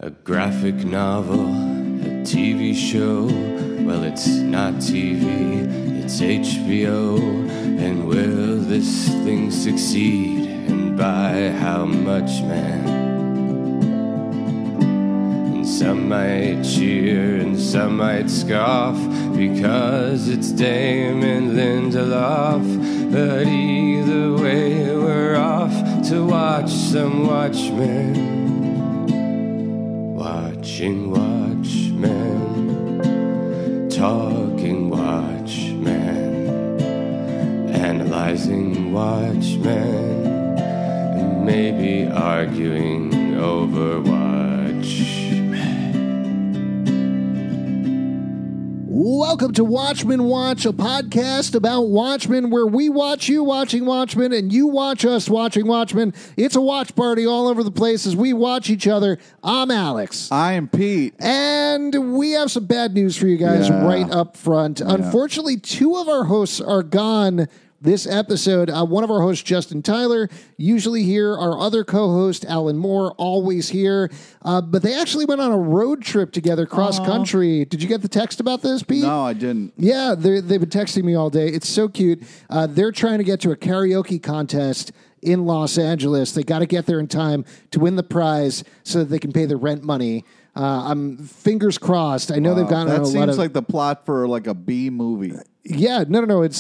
A graphic novel, a TV show. Well, it's not TV, it's HBO. And will this thing succeed? And by how much, man? And some might cheer and some might scoff because it's Damon Lindelof. But either way, we're off to watch some Watchmen. Watching Watchmen, talking Watchmen, analyzing Watchmen, and maybe arguing over Watchmen. Welcome to Watchmen Watch, a podcast about Watchmen where we watch you watching Watchmen and you watch us watching Watchmen. It's a watch party all over the place as we watch each other. I'm Alex. I am Pete. And we have some bad news for you guys right up front. Unfortunately, two of our hosts are gone this episode. One of our hosts, Justin Tyler, usually here. Our other co-host, Alan Moore, always here. But they actually went on a road trip together cross-country. Did you get the text about this, Pete? No, I didn't. Yeah, they've been texting me all day. It's so cute. They're trying to get to a karaoke contest in Los Angeles. They got to get there in time to win the prize so that they can pay their rent money. I'm fingers crossed. I know they've gotten that a lot of... seems like the plot for like a B movie. Yeah, no. It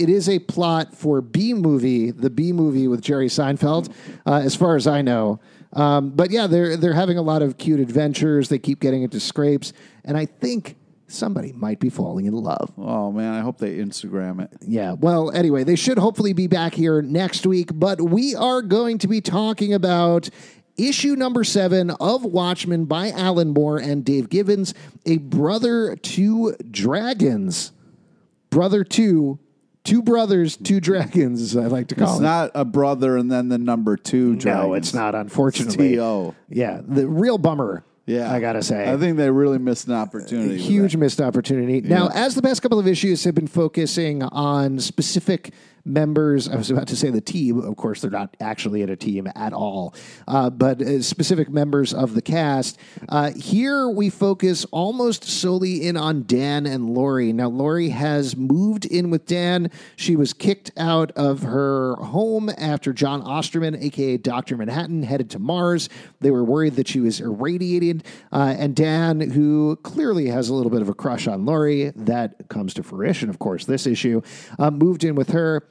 is a plot for B movie, the B movie with Jerry Seinfeld, as far as I know. But yeah, they're having a lot of cute adventures. They keep getting into scrapes, and I think somebody might be falling in love. Oh man, I hope they Instagram it. Yeah. Well, anyway, they should hopefully be back here next week. But we are going to be talking about issue number 7 of Watchmen by Alan Moore and Dave Gibbons, a brother to dragons. Brother two brothers, two dragons, as I like to call it. It's not a brother and then the number 2 dragons. No, it's not, unfortunately. It's T.O. Yeah, the real bummer, I gotta say. I think they really missed an opportunity. Huge missed opportunity. Yeah. Now, as the past couple of issues have been focusing on specific members, I was about to say the team, of course they're not actually in a team at all, but specific members of the cast. Here we focus almost solely in on Dan and Laurie. Now, Laurie has moved in with Dan. She was kicked out of her home after John Osterman, a.k.a. Dr. Manhattan, headed to Mars. They were worried that she was irradiated, and Dan, who clearly has a little bit of a crush on Laurie, that comes to fruition, of course, this issue, moved in with her.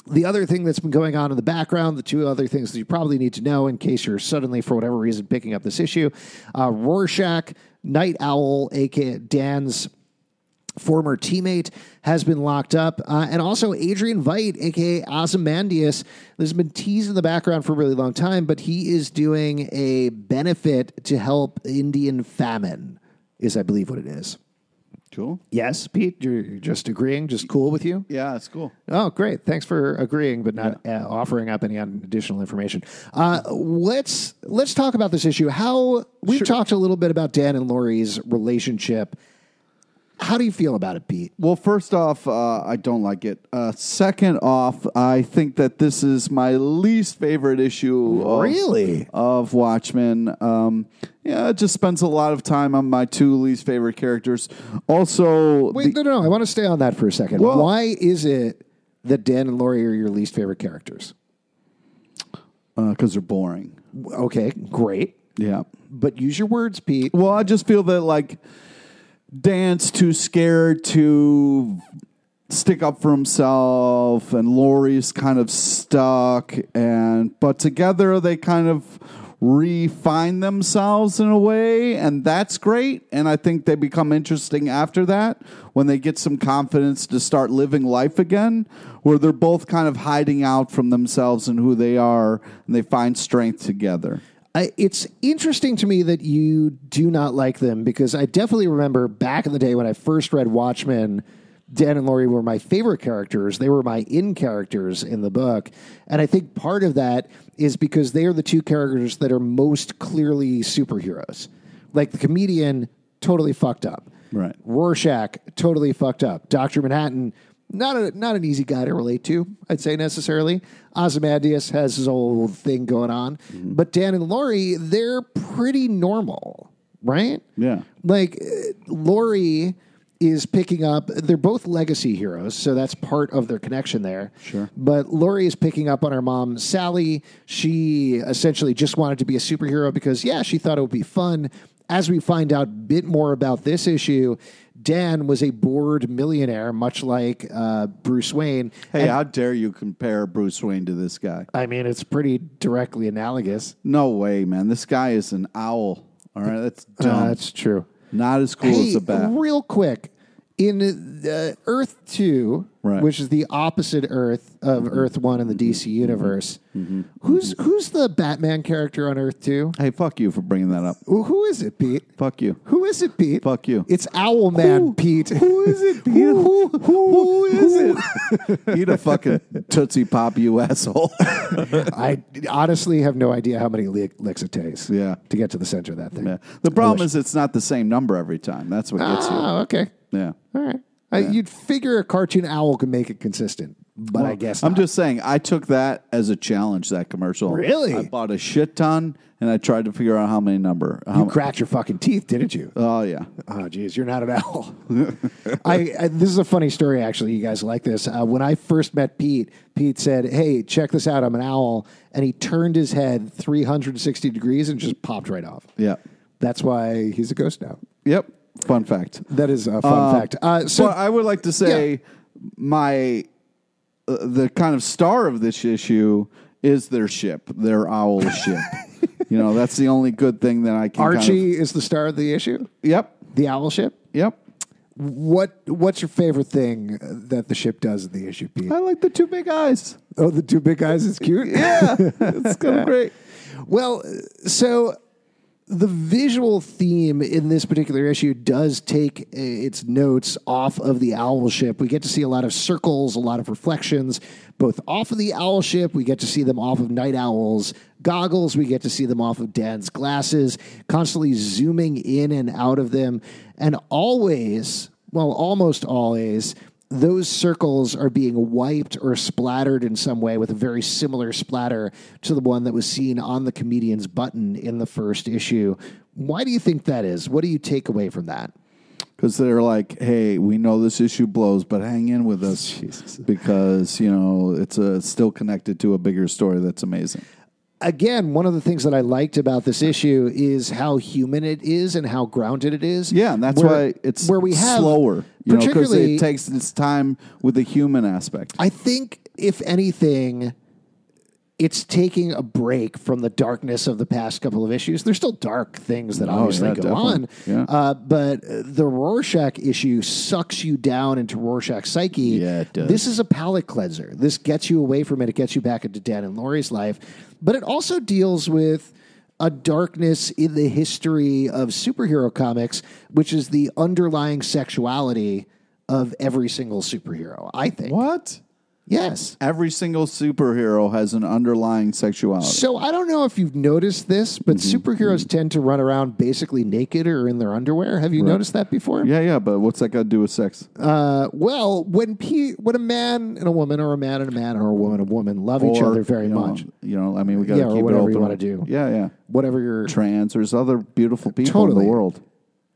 The other thing that's been going on in the background, the two other things that you probably need to know in case you're suddenly, for whatever reason, picking up this issue, Rorschach, Night Owl, a.k.a. Dan's former teammate, has been locked up. And also Adrian Veidt, a.k.a. Ozymandias, has been teased in the background for a really long time, but he is doing a benefit to help Indian famine, is I believe what it is. Cool. Yes, Pete, you're just agreeing, just cool with you? Yeah, it's cool. Oh, great. Thanks for agreeing, but not offering up any additional information. Let's talk about this issue. We've talked a little bit about Dan and Laurie's relationship. How do you feel about it, Pete? Well, first off, I don't like it. Second off, I think that this is my least favorite issue of Watchmen. It just spends a lot of time on my 2 least favorite characters. Also... Wait, no. I want to stay on that for a second. Well, why is it that Dan and Laurie are your least favorite characters? Because they're boring. Okay, great. Yeah. But use your words, Pete. Well, I just feel that, like... Dan's too scared to stick up for himself, and Laurie's kind of stuck, but together they kind of refine themselves in a way, and that's great. And I think they become interesting after that when they get some confidence to start living life again, where they're both kind of hiding out from themselves and who they are, and they find strength together. It's interesting to me that you do not like them, because I definitely remember back in the day when I first read Watchmen, Dan and Laurie were my favorite characters. They were my in characters in the book. And I think part of that is because they are the 2 characters that are most clearly superheroes. Like the comedian, totally fucked up. Right. Rorschach, totally fucked up. Dr. Manhattan, not an easy guy to relate to, I'd say necessarily. Ozymandias has his whole thing going on. But Dan and Laurie, they're pretty normal, right? Yeah. Like, Laurie is picking up, they're both legacy heroes, so that's part of their connection there. Sure. But Laurie is picking up on her mom, Sally. She essentially just wanted to be a superhero because, she thought it would be fun. As we find out a bit more about this issue, Dan was a bored millionaire, much like Bruce Wayne. Hey, how dare you compare Bruce Wayne to this guy? I mean, it's pretty directly analogous. No way, man. This guy is an owl. All right, that's dumb. That's true. Not as cool as a bat. Real quick, in Earth 2, right, which is the opposite Earth of Earth 1 in the DC universe, who's the Batman character on Earth 2? Hey, fuck you for bringing that up. Who is it, Pete? Fuck you. Who is it, Pete? Fuck you. It's Owlman, Pete. Who is it, Pete? Who is it? Eat a fucking Tootsie Pop, you asshole. I honestly have no idea how many licks it takes to get to the center of that thing. Yeah. The problem is it's not the same number every time. That's what gets you. Oh, okay. Yeah. All right. You'd figure a cartoon owl could make it consistent, but I guess not. I'm just saying, I took that as a challenge, that commercial. Really? I bought a shit ton, and I tried to figure out how many number. You cracked your fucking teeth, didn't you? Oh, yeah. Oh, geez, you're not an owl. This is a funny story, actually. You guys like this. When I first met Pete, Pete said, hey, check this out. I'm an owl. And he turned his head 360 degrees and just popped right off. Yeah. That's why he's a ghost now. Yep. Fun fact. That is a fun fact. So I would like to say the kind of star of this issue is their ship, their owl ship. That's the only good thing that I can. Archie is the star of the issue? Yep. The owl ship? Yep. What's your favorite thing that the ship does in the issue, Pete? I like the two big eyes. Oh, the two big eyes is cute? Yeah. It's kind of great. Well, so the visual theme in this particular issue does take its notes off of the owl ship. We get to see a lot of circles, a lot of reflections, both off of the owl ship. We get to see them off of Night Owl's goggles. We get to see them off of Dan's glasses, constantly zooming in and out of them. And always, well, almost always, those circles are being wiped or splattered in some way with a very similar splatter to the one that was seen on the comedian's button in the first issue. Why do you think that is? What do you take away from that? Because they're like, hey, we know this issue blows, but hang in with us. Jesus. Because, it's still connected to a bigger story that's amazing. Again, one of the things that I liked about this issue is how human it is and how grounded it is. Yeah, and that's why it's where we have slower, because it takes its time with the human aspect. I think, if anything, it's taking a break from the darkness of the past couple of issues. There's still dark things that obviously go on, but the Rorschach issue sucks you down into Rorschach's psyche. Yeah, it does. This is a palate cleanser. This gets you away from it. It gets you back into Dan and Laurie's life, but it also deals with a darkness in the history of superhero comics, which is the underlying sexuality of every single superhero, I think. What? Yes. Every single superhero has an underlying sexuality. So I don't know if you've noticed this, but superheroes tend to run around basically naked or in their underwear. Have you noticed that before? Yeah, but what's that got to do with sex? Well, when a man and a woman, or a man and a man, or a woman and a woman love each other very much. We got to keep it open. Whatever you want to do. Yeah. Whatever you're... Trans. There's other beautiful people in the world.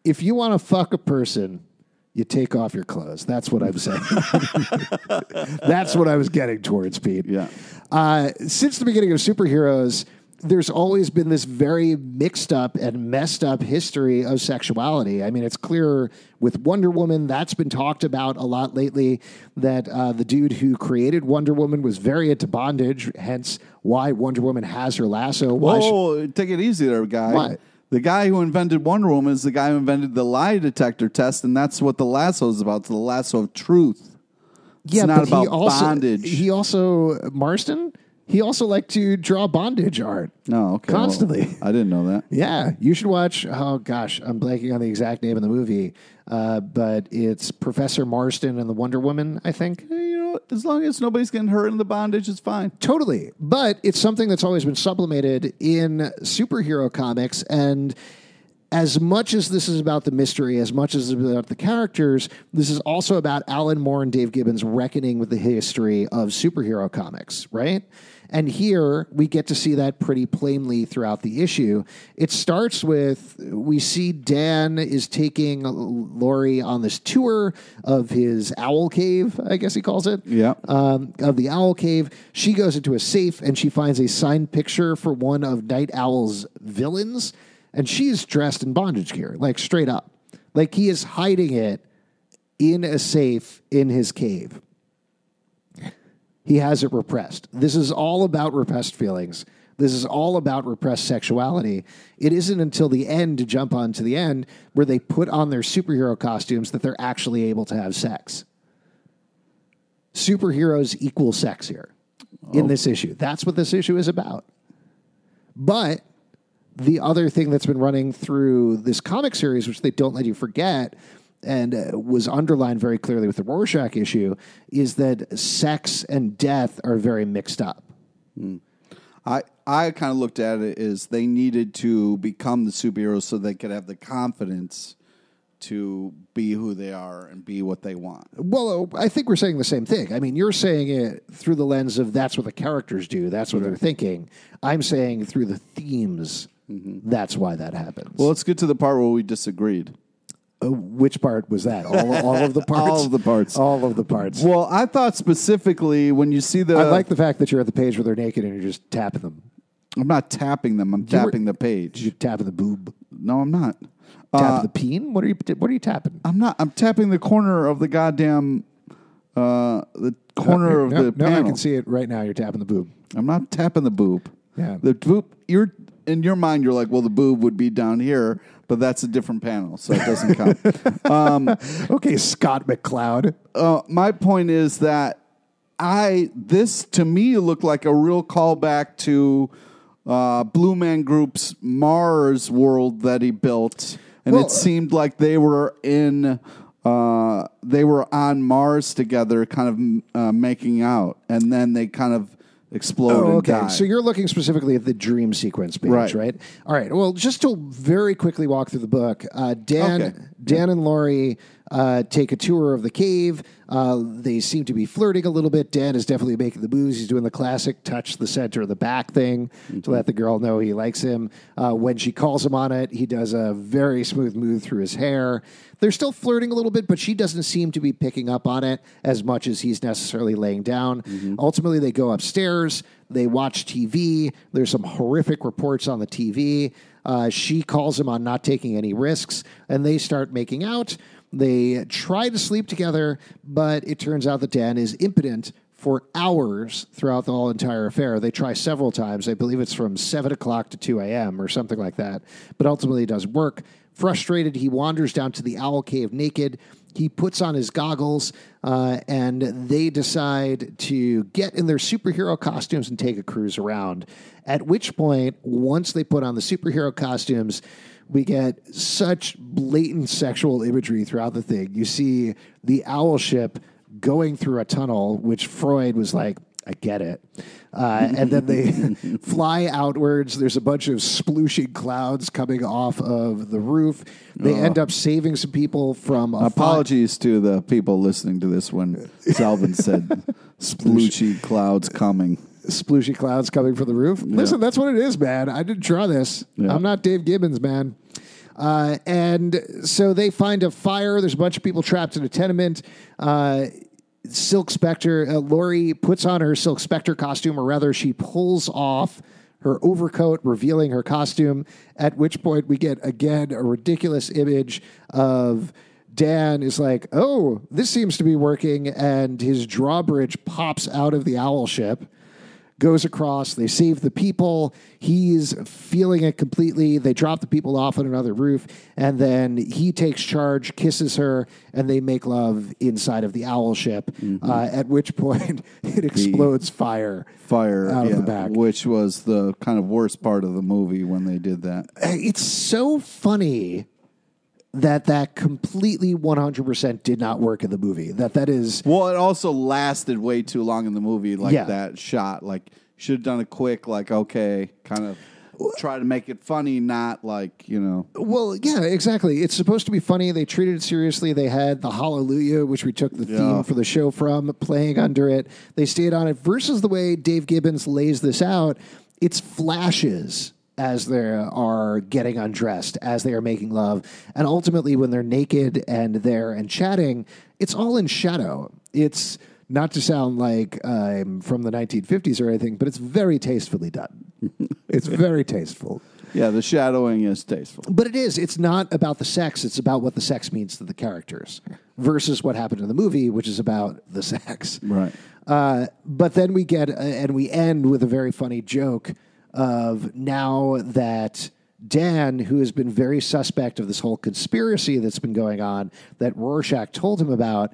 If you want to fuck a person, you take off your clothes. That's what I'm saying. That's what I was getting towards, Pete. Yeah. Since the beginning of superheroes, there's always been this very mixed up and messed up history of sexuality. I mean, it's clear with Wonder Woman. That's been talked about a lot lately, that the dude who created Wonder Woman was very into bondage, hence why Wonder Woman has her lasso. Whoa, take it easy there, guy. What? The guy who invented Wonder Woman is the guy who invented the lie detector test, and that's what the lasso is about. It's the lasso of truth. It's not about bondage. He also, Marston, he also liked to draw bondage art. Oh, okay. Constantly. Well, I didn't know that. Yeah. You should watch, oh gosh, I'm blanking on the exact name of the movie, but it's Professor Marston and the Wonder Woman, I think. As long as nobody's getting hurt in the bondage, it's fine. Totally. But it's something that's always been sublimated in superhero comics. And as much as this is about the mystery, as much as it's about the characters, this is also about Alan Moore and Dave Gibbons reckoning with the history of superhero comics, right? And here we get to see that pretty plainly throughout the issue. It starts with, we see Dan is taking Laurie on this tour of his owl cave, I guess he calls it. Yeah. Of the owl cave. She goes into a safe and she finds a signed picture for one of Night Owl's villains. And she's dressed in bondage gear, like straight up. Like he is hiding it in a safe in his cave. He has it repressed. This is all about repressed feelings. This is all about repressed sexuality. It isn't until the end, to jump on to the end, where they put on their superhero costumes that they're actually able to have sex. Superheroes equal sex here in this issue. That's what this issue is about. But the other thing that's been running through this comic series, which they don't let you forget, and was underlined very clearly with the Rorschach issue, is that sex and death are very mixed up. I kind of looked at it as they needed to become the superheroes so they could have the confidence to be who they are and be what they want. Well, I think we're saying the same thing. I mean, you're saying it through the lens of that's what the characters do, that's what they're thinking. I'm saying through the themes, that's why that happens. Well, let's get to the part where we disagreed. Which part was that? All of the parts? All of the parts. All of the parts. Well, I thought specifically when you see the... I like the fact that you're at the page where they're naked and you're just tapping them. I'm not tapping them. I'm tapping the page. You're tapping the boob. No, I'm not. Tapping the peen? What are you tapping? I'm not. I'm tapping the corner of the goddamn... the corner of the panel. I can see it right now. You're tapping the boob. I'm not tapping the boob. Yeah. The boob... In your mind, you're like, well, the boob would be down here, but that's a different panel, so it doesn't count. Okay, Scott McCloud. My point is that this to me looked like a real callback to Blue Man Group's Mars world that he built, and it seemed like they were on Mars together, kind of making out, and then they kind of explode and die. So you're looking specifically at the dream sequence page, right? All right. Well, just to very quickly walk through the book, Dan and Laurie take a tour of the cave. They seem to be flirting a little bit. Dan is definitely making the moves. He's doing the classic touch the center of the back thing to let the girl know he likes him. When she calls him on it, he does a very smooth move through his hair. They're still flirting a little bit, but she doesn't seem to be picking up on it as much as he's necessarily laying down. Ultimately, they go upstairs. They watch TV. There's some horrific reports on the TV. She calls him on not taking any risks, and they start making out. They try to sleep together, but it turns out that Dan is impotent for hours throughout the whole entire affair. They try several times. I believe it's from 7 o'clock to 2 a.m. or something like that, but ultimately it doesn't work. Frustrated, he wanders down to the owl cave naked. He puts on his goggles, and they decide to get in their superhero costumes and take a cruise around. At which point, once they put on the superhero costumes, we get such blatant sexual imagery throughout the thing. You see the owl ship going through a tunnel, which Freud was like, I get it. And then they fly outwards. There's a bunch of splooshing clouds coming off of the roof. They end up saving some people from a Apologies to the people listening to this when Selvin said splooshy clouds coming. Splooshy clouds coming from the roof. Yeah. Listen, that's what it is, man. I didn't draw this. Yeah. I'm not Dave Gibbons, man. And so they find a fire. There's a bunch of people trapped in a tenement. Silk Spectre, Laurie puts on her Silk Spectre costume, or rather she pulls off her overcoat, revealing her costume, at which point we get, again, a ridiculous image of Dan is like, oh, this seems to be working, and his drawbridge pops out of the owl ship, goes across, they save the people, he's feeling it completely, they drop the people off on another roof, and then he takes charge, kisses her, and they make love inside of the owl ship, at which point it explodes fire out of the back. Which was the kind of worst part of the movie when they did that. It's so funny that completely 100% did not work in the movie. That is... Well, it also lasted way too long in the movie, that shot. Like, should have done it quick, like, okay, kind of... try to make it funny, not like, Well, yeah, exactly. It's supposed to be funny. They treated it seriously. They had the Hallelujah, which we took the theme for the show from, playing under it. They stayed on it. Versus the way Dave Gibbons lays this out, it's flashes as they are getting undressed, as they are making love. And ultimately, when they're naked and there and chatting, it's all in shadow. It's not to sound like I'm from the 1950s or anything, but it's very tastefully done. It's very tasteful. Yeah, the shadowing is tasteful. But it is. It's not about the sex. It's about what the sex means to the characters versus what happened in the movie, which is about the sex. Right. But then we get, and we end with a very funny joke of now that Dan, who has been very suspect of this whole conspiracy that's been going on that Rorschach told him about,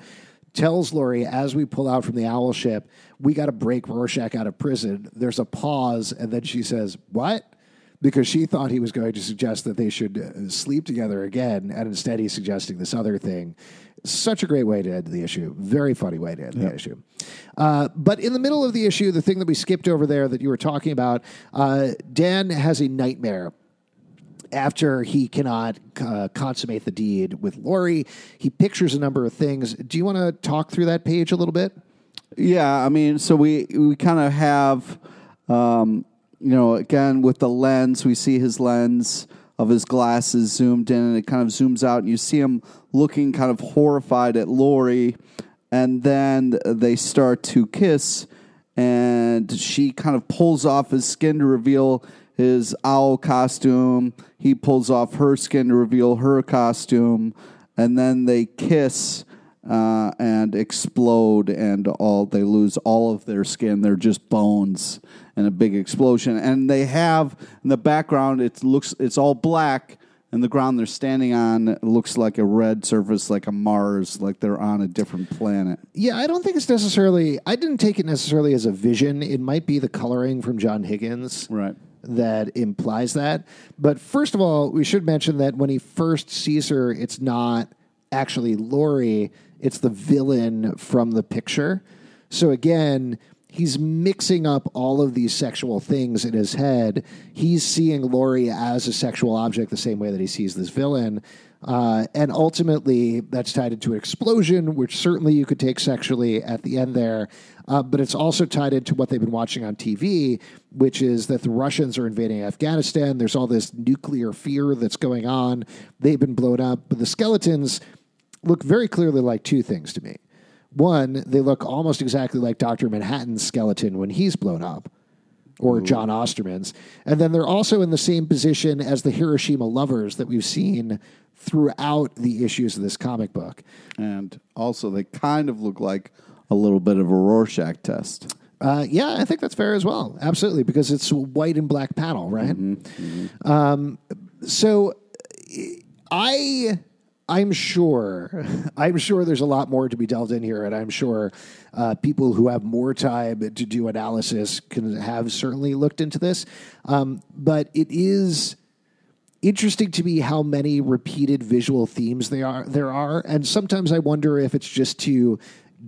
tells Laurie, as we pull out from the owl ship, we got to break Rorschach out of prison. There's a pause, and then she says, what? Because she thought he was going to suggest that they should sleep together again, and instead he's suggesting this other thing. Such a great way to end the issue. Very funny way to end the issue. But in the middle of the issue, the thing that we skipped over there that you were talking about, Dan has a nightmare. After he cannot consummate the deed with Laurie, he pictures a number of things. Do you want to talk through that page a little bit? Yeah, I mean, so we kind of have, again, with the lens, we see his lens of his glasses zoomed in, and it kind of zooms out, and you see him looking kind of horrified at Laurie, and then they start to kiss, and she kind of pulls off his skin to reveal his owl costume. He pulls off her skin to reveal her costume, and then they kiss and explode, and they lose all of their skin. They're just bones and a big explosion. And they have in the background, it's all black, and the ground they're standing on looks like a red surface, like a Mars, like they're on a different planet. Yeah, I don't think it's necessarily. I didn't take it necessarily as a vision. It might be the coloring from John Higgins, right, that implies that. But first of all, we should mention that when he first sees her, it's not actually Laurie, it's the villain from the picture. So again, he's mixing up all of these sexual things in his head. He's seeing Laurie as a sexual object the same way that he sees this villain. And ultimately, that's tied into an explosion, which certainly you could take sexually at the end there. But it's also tied into what they've been watching on TV, which is that the Russians are invading Afghanistan. There's all this nuclear fear that's going on. They've been blown up. But the skeletons look very clearly like two things to me. One, they look almost exactly like Dr. Manhattan's skeleton when he's blown up, or John Osterman's. And then they're also in the same position as the Hiroshima lovers that we've seen throughout the issues of this comic book. And also, they kind of look like a little bit of a Rorschach test. Yeah, I think that's fair as well. Absolutely, because it's a white and black panel, right? Mm-hmm. Mm-hmm. So I'm sure there's a lot more to be delved in here, and I'm sure people who have more time to do analysis can have certainly looked into this. But it is interesting to me how many repeated visual themes there are, and sometimes I wonder if it's just to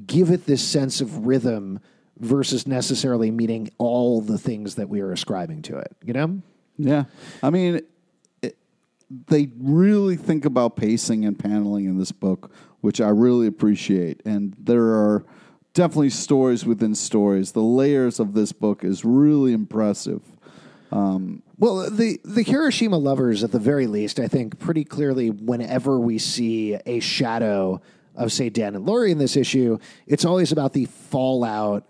give it this sense of rhythm versus necessarily meaning all the things that we are ascribing to it. You know? Yeah, I mean, they really think about pacing and paneling in this book, which I really appreciate. And there are definitely stories within stories. The layers of this book is really impressive. Well, the Hiroshima lovers, at the very least, I think pretty clearly whenever we see a shadow of, say, Dan and Laurie in this issue, it's always about the fallout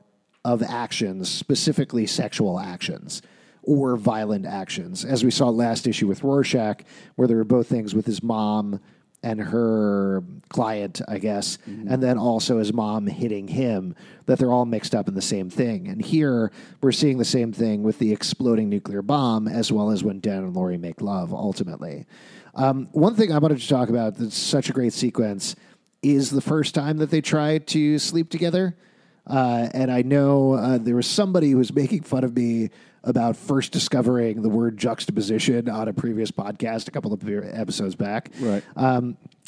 of actions, specifically sexual actions or violent actions, as we saw last issue with Rorschach, where there were both things with his mom and her client, I guess, and then also his mom hitting him, that they're all mixed up in the same thing. And here, we're seeing the same thing with the exploding nuclear bomb, as well as when Dan and Laurie make love, ultimately. One thing I wanted to talk about that's such a great sequence is the first time that they try to sleep together. And I know there was somebody who was making fun of me about first discovering the word juxtaposition on a previous podcast a couple of episodes back. Right.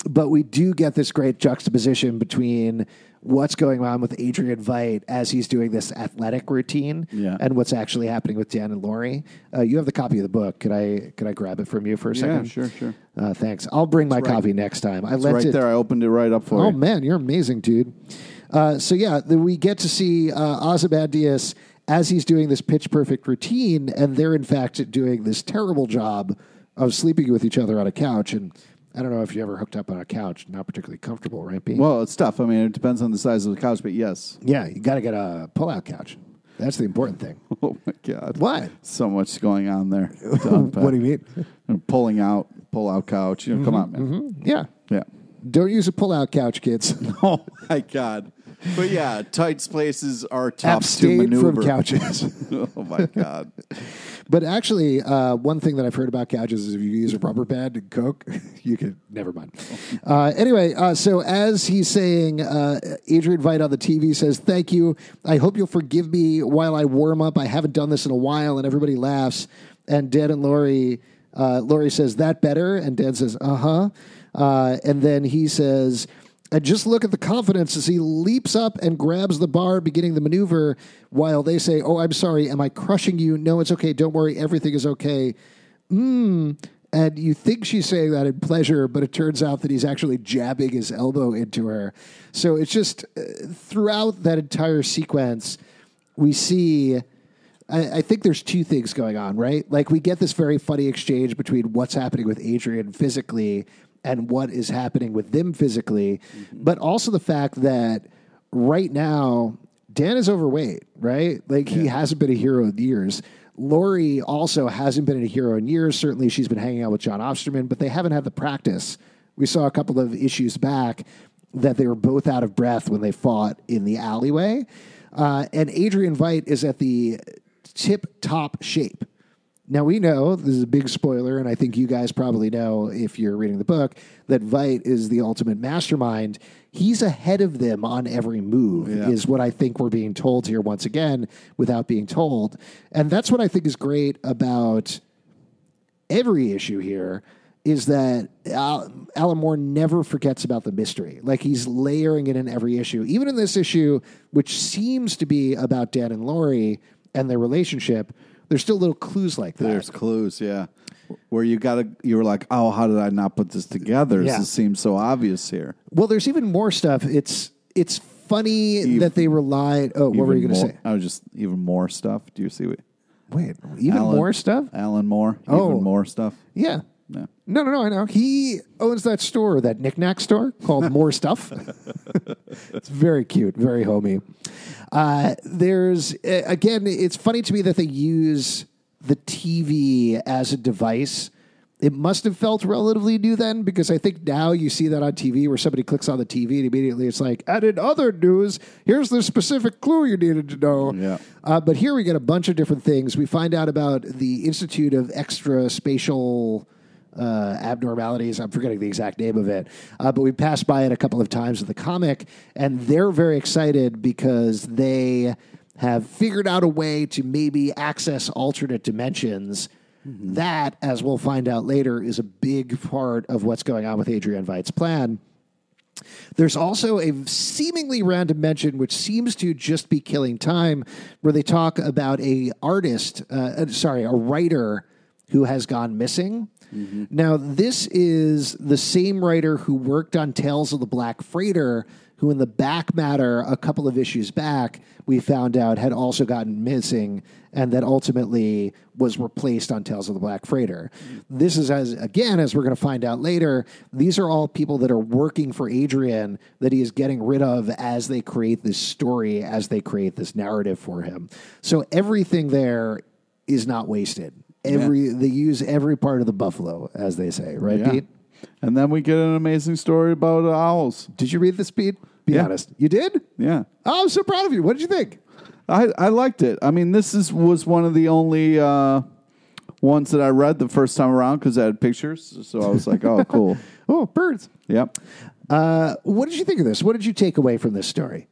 But we do get this great juxtaposition between what's going on with Adrian Veidt as he's doing this athletic routine and what's actually happening with Dan and Laurie. You have the copy of the book. Could I grab it from you for a second? Yeah, sure. Thanks. I'll bring my copy next time. It's right there. I opened it right up for you. Oh, man, you're amazing, dude. We get to see Ozymandias as he's doing this pitch-perfect routine, and they're, in fact, doing this terrible job of sleeping with each other on a couch. And I don't know if you ever hooked up on a couch. Not particularly comfortable, right, Pete? Well, it's tough. I mean, it depends on the size of the couch, but yes. Yeah, you got to get a pull-out couch. That's the important thing. Oh, my God. What? So much going on there. What do you mean? Pull-out couch. Come on, man. Mm-hmm. Yeah. Yeah. Don't use a pull-out couch, kids. Oh, my God. But yeah, tight spaces are tough Abstain to maneuver. from couches. Oh, my God. But actually, one thing that I've heard about couches is if you use a rubber band and Coke, you can, never mind. So as he's saying, Adrian Veidt on the TV says, "Thank you. I hope you'll forgive me while I warm up. I haven't done this in a while," and everybody laughs. And Dan and Laurie says, "That better?" And Dan says, "Uh-huh." And then he says, "And just look at the confidence as he leaps up and grabs the bar, beginning the maneuver, while they say, 'Oh, I'm sorry. Am I crushing you?' 'No, it's okay. Don't worry. Everything is okay.'" And you think she's saying that in pleasure, but it turns out that he's actually jabbing his elbow into her. So it's just throughout that entire sequence, we see... I think there's two things going on, right? Like, we get this very funny exchange between what's happening with Adrian physically and what is happening with them physically, but also the fact that right now, Dan is overweight, right? Like, he hasn't been a hero in years. Laurie also hasn't been a hero in years. Certainly, she's been hanging out with John Osterman, but they haven't had the practice. We saw a couple of issues back that they were both out of breath when they fought in the alleyway. And Adrian Veidt is at the tip-top shape. Now, we know, this is a big spoiler, and I think you guys probably know if you're reading the book, that Veidt is the ultimate mastermind. He's ahead of them on every move, is what I think we're being told here once again without being told. And that's what I think is great about every issue here, is that Alan Moore never forgets about the mystery. Like, he's layering it in every issue. Even in this issue, which seems to be about Dan and Laurie and their relationship, there's still little clues like that. There's clues, yeah. Where you were like, oh, how did I not put this together? This seems so obvious here. Well, there's even more stuff. It's funny that they relied... Oh, what were you going to say? I was just, even more stuff. Do you see what... Wait, more stuff? Alan Moore, even more stuff? Yeah. No, I know. He owns that store, that knick-knack store called More Stuff. It's very cute, very homey. There's, again, it's funny to me that they use the TV as a device. It must have felt relatively new then, because I think now you see that on TV where somebody clicks on the TV and immediately it's like, and in other news, here's the specific clue you needed to know. Yeah. But here we get a bunch of different things. We find out about the Institute of Extra Spatial Abnormalities. I'm forgetting the exact name of it. But we passed by it a couple of times in the comic, and they're very excited because they have figured out a way to maybe access alternate dimensions. That, as we'll find out later, is a big part of what's going on with Adrian Veidt's plan. There's also a seemingly random mention, which seems to just be killing time, where they talk about a writer who has gone missing. Now, this is the same writer who worked on Tales of the Black Freighter, who in the back matter a couple of issues back, we found out had also gotten missing and that ultimately was replaced on Tales of the Black Freighter. This is, as we're going to find out later, these are all people that are working for Adrian that he is getting rid of as they create this story, as they create this narrative for him. So everything there is not wasted. They use every part of the buffalo, as they say, right, Pete? And then we get an amazing story about owls. Did you read this, Pete? Be honest. You did? Yeah. Oh, I'm so proud of you. What did you think? I liked it. I mean, was one of the only ones that I read the first time around because I had pictures. So I was like, oh, cool. Oh, birds. Yep. What did you think of this? What did you take away from this story?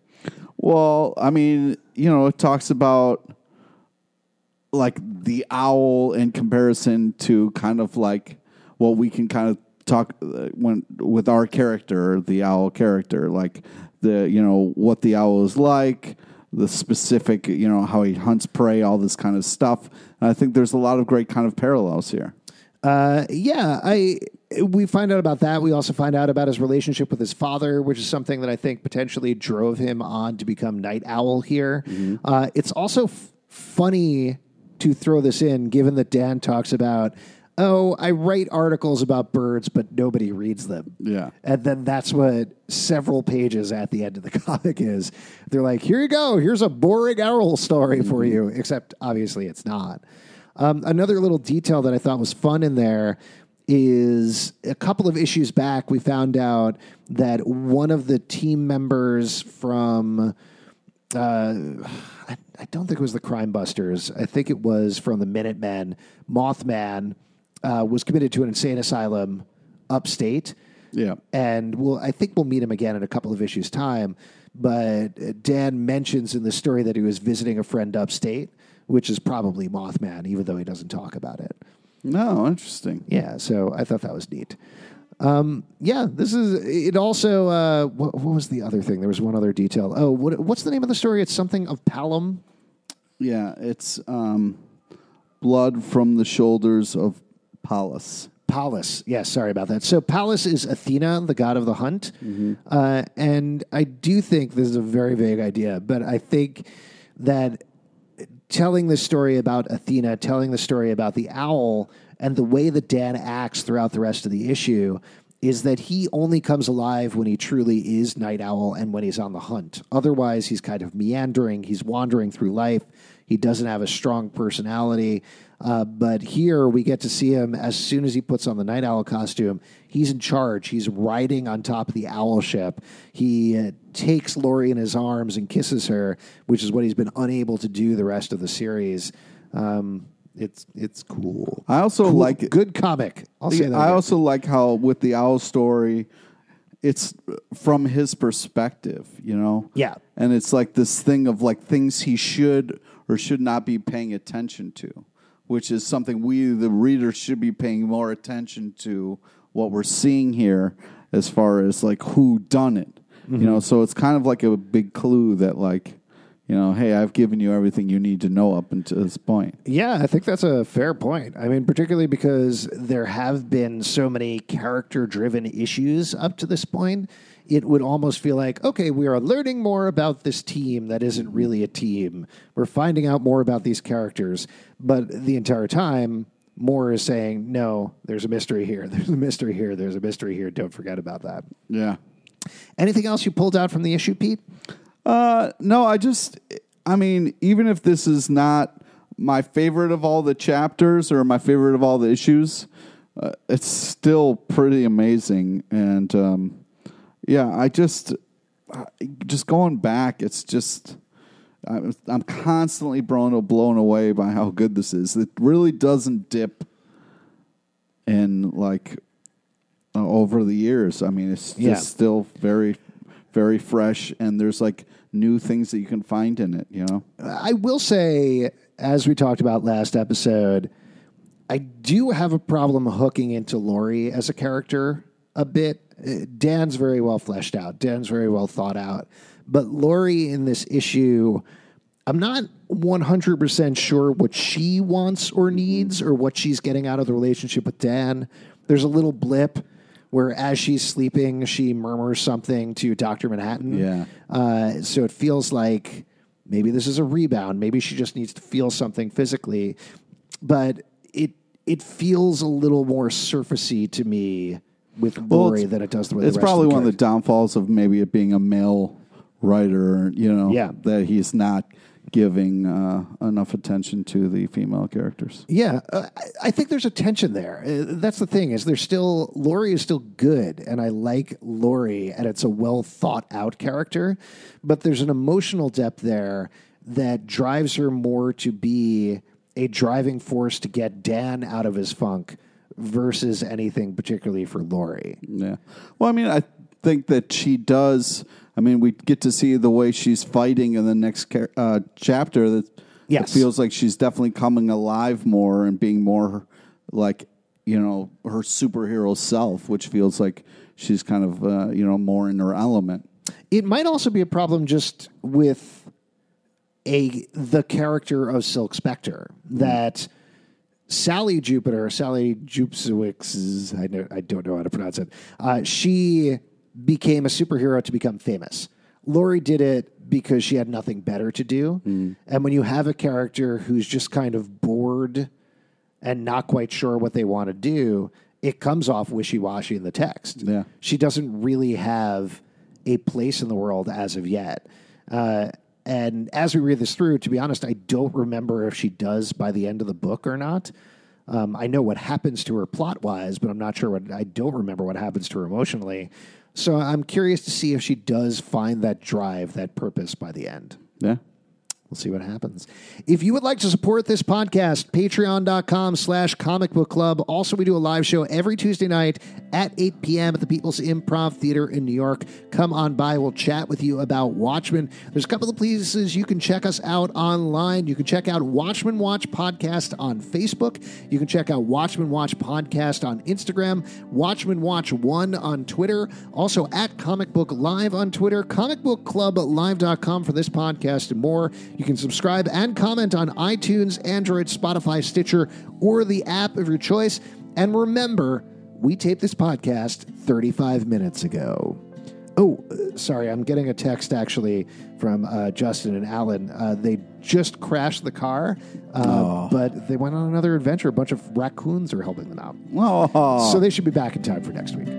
Well, I mean, it talks about like the owl in comparison to kind of like what we can kind of talk with our character, the owl character, like what the owl is like, the specific, how he hunts prey, all this kind of stuff. And I think there's a lot of great kind of parallels here. We find out about that. We also find out about his relationship with his father, which is something that I think potentially drove him on to become Night Owl here. Mm-hmm. It's also funny to throw this in, given that Dan talks about, I write articles about birds, but nobody reads them. Yeah. And then that's what several pages at the end of the comic is. They're like, here you go. Here's a boring owl story for you, except obviously it's not. Another little detail that I thought was fun in there is a couple of issues back, we found out that one of the team members from, I don't think it was the Crime Busters, I think it was from the Minutemen, Mothman, was committed to an insane asylum upstate. Yeah. And I think we'll meet him again in a couple of issues' time. But Dan mentions in the story that he was visiting a friend upstate, which is probably Mothman, even though he doesn't talk about it. No, interesting. Yeah, so I thought that was neat. This is it. Also, what was the other thing? There was one other detail. Oh, what's the name of the story? It's something of Palom. Yeah, it's blood from the shoulders of Pallas. Pallas. Yes, sorry about that. So Pallas is Athena, the god of the hunt. Mm-hmm. And I do think this is a very vague idea, but I think that telling the story about Athena, telling the story about the owl, and the way that Dan acts throughout the rest of the issue is that he only comes alive when he truly is Night Owl and when he's on the hunt. Otherwise, he's kind of meandering. He's wandering through life. He doesn't have a strong personality. But here we get to see him as soon as he puts on the Night Owl costume. He's in charge. He's riding on top of the owl ship. He takes Laurie in his arms and kisses her, which is what he's been unable to do the rest of the series. It's cool. I also like good comic. I'll say that. I also like how with the owl story, it's from his perspective, Yeah. And it's like this thing of like things he should or should not be paying attention to, which is something we, the reader, should be paying more attention to what we're seeing here as far as like who done it. Mm-hmm. So it's kind of like a big clue that like, hey, I've given you everything you need to know up until this point. Yeah, I think that's a fair point. I mean, particularly because there have been so many character-driven issues up to this point, it would almost feel like, okay, we are learning more about this team that isn't really a team. We're finding out more about these characters. But the entire time, Moore is saying, no, there's a mystery here. There's a mystery here. There's a mystery here. Don't forget about that. Yeah. Anything else you pulled out from the issue, Pete? No, even if this is not my favorite of all the chapters or my favorite of all the issues, it's still pretty amazing. And, just going back, it's just, I'm constantly blown away by how good this is. It really doesn't dip in like over the years. I mean, it's just still very, very fresh, and there's like new things that you can find in it, I will say, as we talked about last episode, I do have a problem hooking into Laurie as a character a bit. Dan's very well fleshed out. Dan's very well thought out. But Laurie in this issue, I'm not 100% sure what she wants or needs or what she's getting out of the relationship with Dan. There's a little blip where as she's sleeping, she murmurs something to Dr. Manhattan. Yeah. So it feels like maybe this is a rebound. Maybe she just needs to feel something physically. But it feels a little more surfacey to me with Laurie than it does the rest of the It's probably one of the downfalls of maybe it being a male writer, that he's not giving enough attention to the female characters. Yeah, I think there's a tension there. That's the thing, is Laurie is still good, and I like Laurie, and it's a well thought out character, but there's an emotional depth there that drives her more to be a driving force to get Dan out of his funk versus anything particularly for Laurie. Yeah. Well, I mean, I think that she does. I mean, we get to see the way she's fighting in the next chapter. That Yes. it feels like she's definitely coming alive more and being more like, her superhero self, which feels like she's kind of, more in her element. It might also be a problem just with the character of Silk Spectre, that Sally Jupsiwix, I don't know how to pronounce it, she became a superhero to become famous. Laurie did it because she had nothing better to do. And when you have a character who's just kind of bored and not quite sure what they want to do, it comes off wishy-washy in the text. Yeah. She doesn't really have a place in the world as of yet. And as we read this through, to be honest, I don't remember if she does by the end of the book or not. I know what happens to her plot-wise, but I'm not sure I don't remember what happens to her emotionally. So I'm curious to see if she does find that drive, that purpose by the end. Yeah. We'll see what happens. If you would like to support this podcast, patreon.com/Comic Book Club. Also, we do a live show every Tuesday night at 8 p.m. at the People's Improv Theater in New York. Come on by. We'll chat with you about Watchmen. There's a couple of places you can check us out online. You can check out Watchmen Watch Podcast on Facebook. You can check out Watchmen Watch Podcast on Instagram. Watchmen Watch 1 on Twitter. Also at Comic Book Live on Twitter. comicbookclublive.com for this podcast and more. You can subscribe and comment on iTunes, Android, Spotify, Stitcher, or the app of your choice. And remember, we taped this podcast 35 minutes ago. Oh, sorry, I'm getting a text actually from Justin and Alan. They just crashed the car, but they went on another adventure. A bunch of raccoons are helping them out. Oh. So they should be back in time for next week.